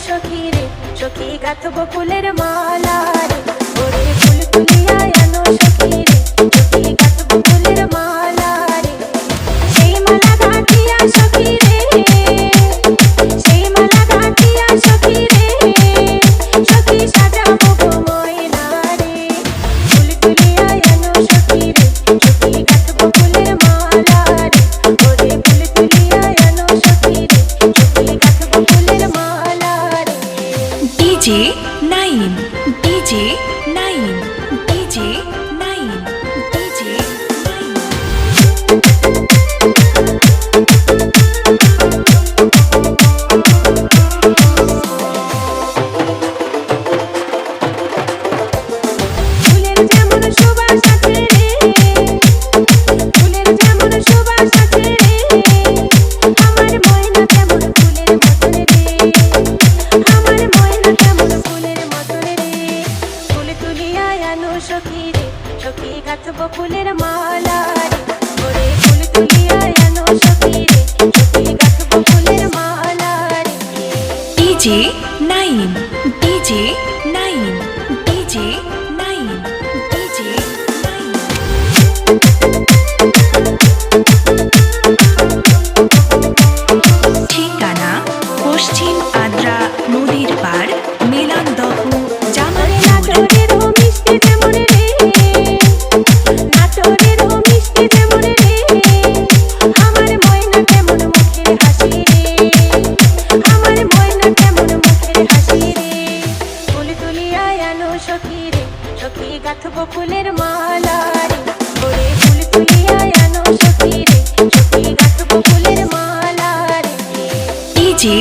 সখী রে সখী গাঁথবো ফুলের মালা রে, ওরে ফুল তুলিয়া আনো সখী রে সখী গাঁথবো ফুলের মালা রে। সেই মালা গাঁথিয়া সখী রে, সেই মালা গাঁথিয়া সখী রে, সখী সাজাবো গো ময়না রে। ফুল তুলিয়া আনো সখী রে সখী গাঁথবো ফুলের মালা রে, ওরে ফুল তুলিয়া আনো সখী রে সখী গাঁথবো ফুলের মালা রে। DJ Naim, DJ Naim, DJ Naim, DJ Naim. ফুলের যেমন সুবাস আছে রে, ফুলের যেমন সুবাস আছে রে, আমার ময়না কেমন ফুলের মতন রে, আমার ময়না কেমন ফুলের মতন রে। ফুল তুলিয়া আনো সখী রে সখী গাঁথবো ফুলের মালা রে, ওরে ফুল তুলিয়া আনো সখী রে সখী গাঁথবো ফুলের মালা রে। DJ Naim, DJ Naim, DJ Naim, DJ Naim. ঠিকানা পশ্চিম আদ্রা নদীর পাড়, মিলনদহ, জামালপুর। নাটোরের ও মিষ্টি যেমন রে, নাটোরের ও মিষ্টি যেমন রে, আমার ময়না কেমন মুখের হাসি রে, আমার ময়না কেমন মুখের হাসি রে। ফুল তুলিয়া আনো সখী রে সখী গাঁথবো ফুলের মালা রে, ওরে ফুল তুলিয়া আনো সখী রে সখী গাঁথবো ফুলের মালা রে। ডিজে